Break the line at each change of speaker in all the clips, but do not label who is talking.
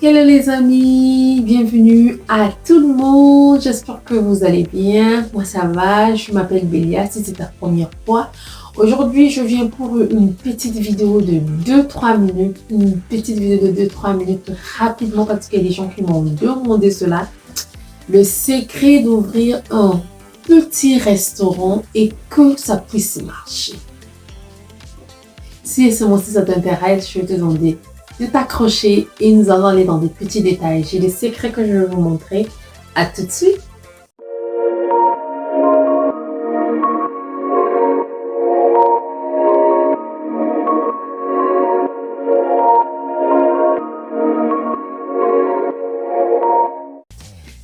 Hello les amis, bienvenue à tout le monde, j'espère que vous allez bien, moi ça va, je m'appelle Bélia, si c'est ta première fois. Aujourd'hui je viens pour une petite vidéo de 2-3 minutes, rapidement parce qu'il y a des gens qui m'ont demandé cela. Le secret d'ouvrir un petit restaurant et que ça puisse marcher. Si ça t'intéresse, je vais te demander de t'accrocher et nous allons aller dans des petits détails. J'ai des secrets que je vais vous montrer. À tout de suite.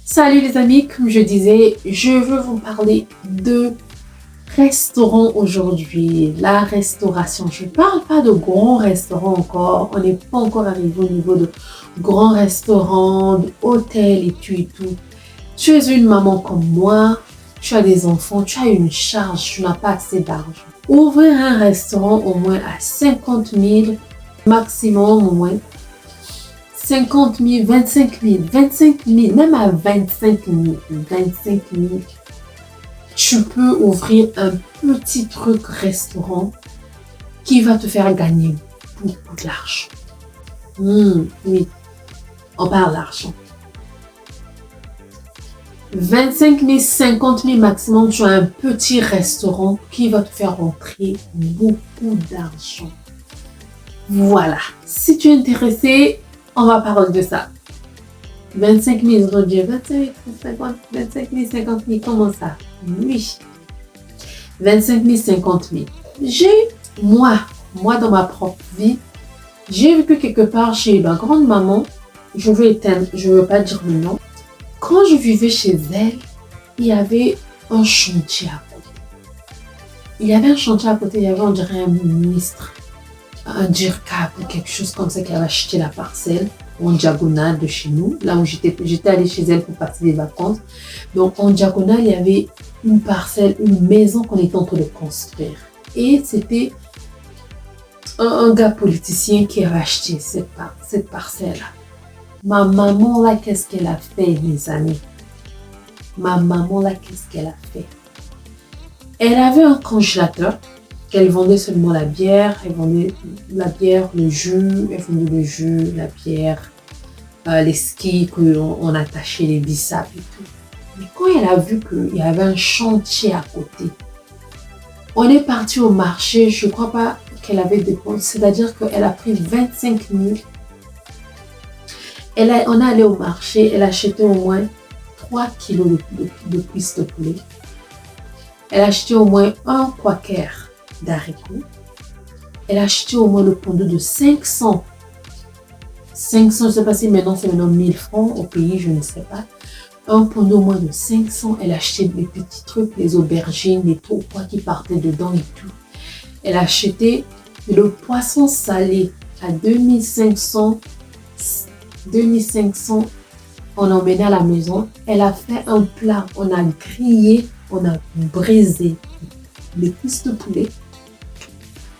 Salut les amis, comme je disais, je veux vous parler de restaurant aujourd'hui, la restauration. Je ne parle pas de grands restaurants encore, on n'est pas encore arrivé au niveau de grands restaurants, d'hôtels et tout et tout. Tu es une maman comme moi, tu as des enfants, tu as une charge, tu n'as pas assez d'argent. Ouvrir un restaurant au moins à 50 000, maximum au moins 50 000, 25 000, même à 25 000, tu peux ouvrir un petit truc restaurant qui va te faire gagner beaucoup d'argent. Oui, on parle d'argent. 25 000, 50 000 maximum, tu as un petit restaurant qui va te faire rentrer beaucoup d'argent. Voilà, si tu es intéressé, on va parler de ça. 25 000, je dis 25 000, 50 000, comment ça? Oui. 25 000, 50 000. Moi, dans ma propre vie, j'ai vécu quelque part chez ma grande-maman. Je veux pas dire le nom. Quand je vivais chez elle, il y avait un chantier à côté. Il y avait, on dirait un ministre, un DIRCAP ou quelque chose comme ça qui avait acheté la parcelle en diagonale de chez nous, là où j'étais allée chez elle pour passer des vacances. Donc en diagonale, il y avait une parcelle, une maison qu'on était en train de construire. Et c'était un gars politicien qui avait acheté cette parcelle-là. Ma maman là, qu'est-ce qu'elle a fait, mes amis? Ma maman là, qu'est-ce qu'elle a fait? Elle avait un congélateur qu'elle vendait seulement la bière. Elle vendait la bière, le jus, la bière, les skis qu'on attachait, les bissap et tout. Mais quand elle a vu qu'il y avait un chantier à côté, on est parti au marché. Je ne crois pas qu'elle avait dépensé, c'est-à-dire qu'elle a pris 25 000. On est allé au marché, elle a acheté au moins 3 kilos de cuisses de poulet. Elle a acheté au moins un quaker d'haricots. Elle a acheté au moins le pondu de 500. 500, je ne sais pas si maintenant c'est 1000 francs au pays, je ne sais pas. Un pondu au moins de 500. Elle a acheté des petits trucs, les aubergines, les pourpois qui partaient dedans et tout. Elle a acheté le poisson salé à 2500. On emmenait à la maison. Elle a fait un plat. On a grillé, on a braisé les cuisses de poulet.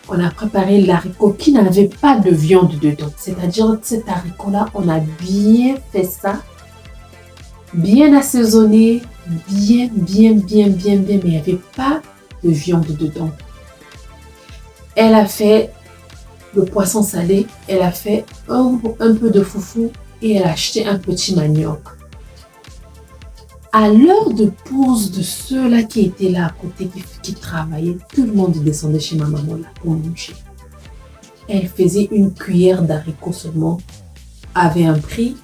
On a préparé l'haricot qui n'avait pas de viande dedans. C'est-à-dire cet haricot-là, on a bien fait ça. Bien assaisonné. Bien, mais il n'y avait pas de viande dedans. Elle a fait le poisson salé. Elle a fait un peu de foufou et elle a acheté un petit manioc. À l'heure de pause de ceux-là qui étaient là à côté, qui travaillaient, tout le monde descendait chez ma maman là pour manger. Elle faisait une cuillère d'haricots seulement, avait un prix.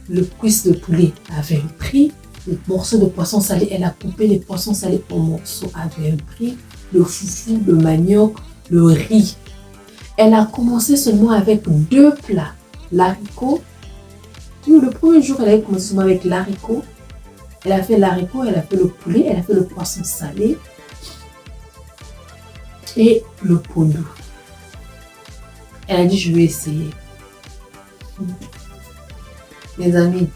Le cuisse de poulet avait un prix. Le morceau de poisson salé, elle a coupé les poissons salés en morceaux, avait un prix. Le foufou, le manioc, le riz. Elle a commencé seulement avec 2 plats. L'haricot. Le premier jour, elle a commencé seulement avec l'haricot. Elle a fait l'haricot, elle a fait le poulet, elle a fait le poisson salé et le pondu. Elle a dit, je vais essayer. Les amis,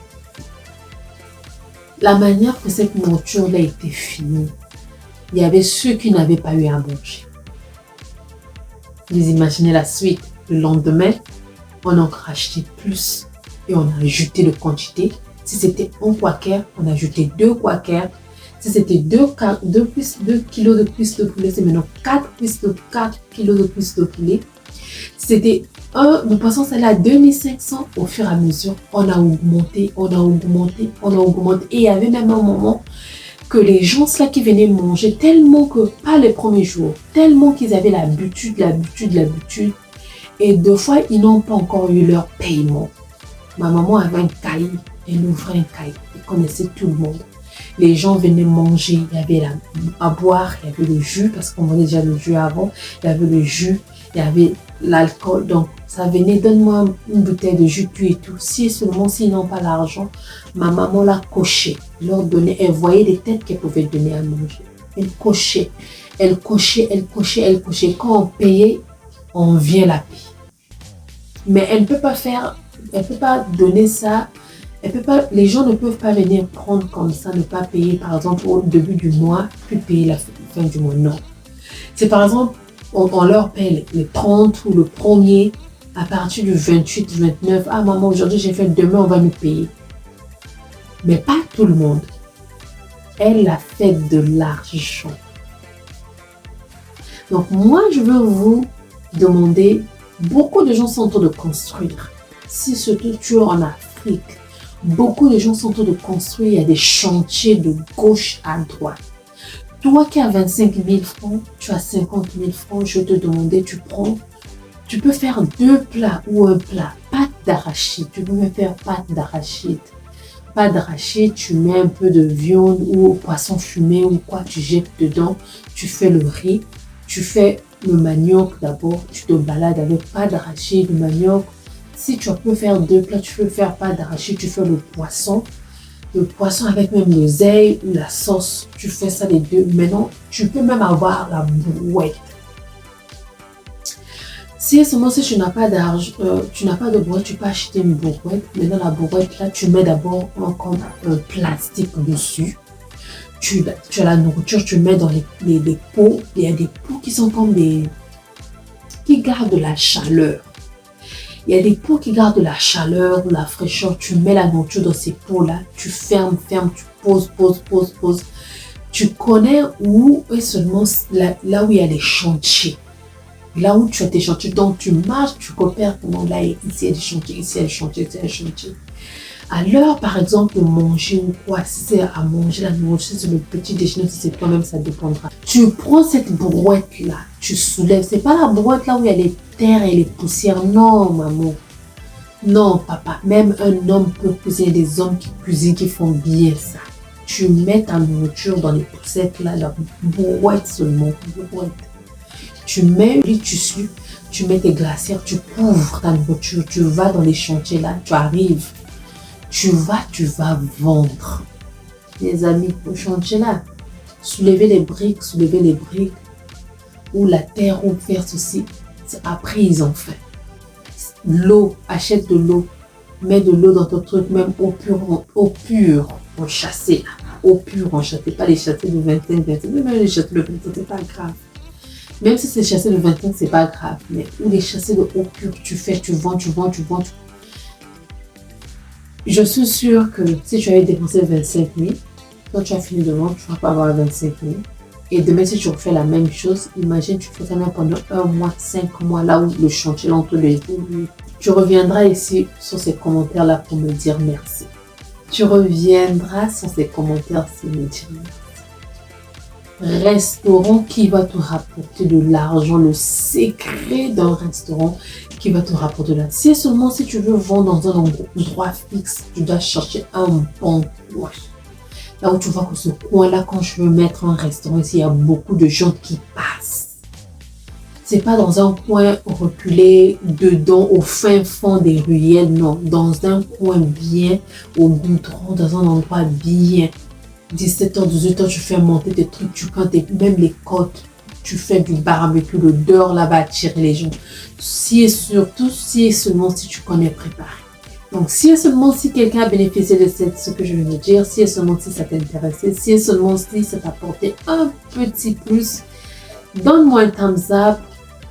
la manière que cette nourriture-là était finie, il y avait ceux qui n'avaient pas eu à manger. Vous imaginez la suite. Le lendemain, on a encore acheté plus. et on a ajouté de quantité. Si c'était un quaker, on a ajouté 2 quakers. Si c'était 2 kilos de cuisses de poulet, c'est maintenant 4 kilos de cuisses de poulet. Si c'était le poisson salé à 2500, au fur et à mesure, on a augmenté. Et il y avait même un moment que les gens là qui venaient manger tellement que, pas les premiers jours, tellement qu'ils avaient l'habitude. Et 2 fois, ils n'ont pas encore eu leur paiement. Ma maman avait un cahier, elle ouvrait un cahier, elle connaissait tout le monde. Les gens venaient manger, il y avait à boire, il y avait le jus, parce qu'on vendait déjà le jus avant, il y avait le jus, il y avait l'alcool, donc ça venait, donne-moi une bouteille de jus, puis et tout. Si et seulement s'ils n'ont pas l'argent, ma maman l'a coché, leur donnait, elle voyait les têtes qu'elle pouvait donner à manger. Elle cochait. Quand on payait, on vient la payer. Mais elle ne peut pas donner ça. Les gens ne peuvent pas venir prendre comme ça, ne pas payer par exemple au début du mois, puis payer la fin du mois. Non. C'est par exemple, on leur paye le 30 ou le 1er, à partir du 28, 29. Ah maman, aujourd'hui j'ai fait, demain on va nous payer. Mais pas tout le monde. Elle a fait de l'argent. Donc moi je veux vous demander, beaucoup de gens sont en train de construire. Si surtout tu es en Afrique, beaucoup de gens sont en train de construire, il y a des chantiers de gauche à droite. Toi qui as 25 000 francs, tu as 50 000 francs, je vais te demander, tu peux faire 2 plats ou un plat, pâte d'arachide, tu peux me faire pâte d'arachide. Pâte d'arachide, tu mets un peu de viande ou poisson fumé ou quoi, tu jettes dedans, tu fais le riz, tu fais le manioc d'abord, tu te balades avec pâte d'arachide, le manioc. Si tu peux faire 2 plats, tu peux faire pâte d'arachide, tu fais le poisson avec même l'oseille ou la sauce, tu fais ça les deux. Maintenant, tu peux même avoir la brouette. Si seulement si tu n'as pas d'argent, tu n'as pas de brouette, tu peux acheter une brouette. Mais dans la brouette là, tu mets d'abord un plastique dessus. Tu as la nourriture, tu mets dans les pots. Il y a des pots qui sont comme qui gardent la chaleur. Il y a des pots qui gardent la chaleur, la fraîcheur. Tu mets la nourriture dans ces pots-là. Tu fermes, tu poses. Tu connais où est seulement là où il y a des chantiers. Là où tu as tes chantiers. Donc, tu marches, tu repères comment là, ici, il y a des chantiers, ici, il y a des chantiers, ici, il y a des chantiers. À l'heure, par exemple, de manger ou quoi, si c'est à manger la nourriture, c'est le petit déjeuner, si c'est toi-même, ça dépendra. Tu prends cette brouette-là, tu soulèves. C'est pas la brouette là où il y a les terres et les poussières. Non, maman. Non, papa. Même un homme peut cuisiner, des hommes qui cuisinent, qui font bien ça. Tu mets ta nourriture dans les poussettes là, la brouette seulement, brouette. Tu mets, tu mets tes glacières, tu couvres ta nourriture, tu vas dans les chantiers là, tu arrives. Tu vas vendre. Les amis, au chantier là, soulever les briques, ou la terre, ou faire ceci. Après, ils ont fait. L'eau, achète de l'eau. Mets de l'eau dans ton truc, même eau pure, enchâssée là. Eau pure, enchâssée, pas les châssés de 25, même les châssés de 25, c'est pas grave. Même si c'est chassé de 25, c'est pas grave. Mais ou les chassés de eau pure, tu vends. Je suis sûre que si tu avais dépensé 25 000, quand tu as fini de vendre, tu ne vas pas avoir 25 000. Et demain, si tu refais la même chose, imagine, tu fais ça même pendant 1 mois, 5 mois, là où le chantier entre les deux. Tu reviendras ici sur ces commentaires-là pour me dire merci. Tu reviendras sur ces commentaires pour me dire merci. Restaurant qui va te rapporter de l'argent, le secret d'un restaurant qui va te rapporter de l'argent. C'est seulement si tu veux vendre dans un endroit fixe, tu dois chercher un bon coin. Là où tu vois que ce coin-là, quand je veux mettre un restaurant ici, il y a beaucoup de gens qui passent. C'est pas dans un coin reculé, dedans, au fin fond des ruelles, non. Dans un coin bien, au goudron, dans un endroit bien. 17h, 18h, tu fais monter tes trucs, tu cantes, même les côtes, tu fais du barbecue, l'odeur là-bas attire les gens. Si et surtout, si et seulement si tu connais préparer. Donc, si et seulement si quelqu'un a bénéficié de ce que je viens de dire, si et seulement si ça t'intéressait, si et seulement si ça t'a apporté un petit plus, donne-moi un thumbs up,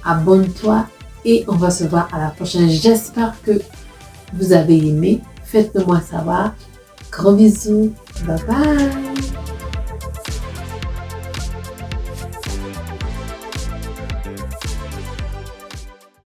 abonne-toi et on va se voir à la prochaine. J'espère que vous avez aimé. Faites-le moi savoir. Gros bisous. Bye bye.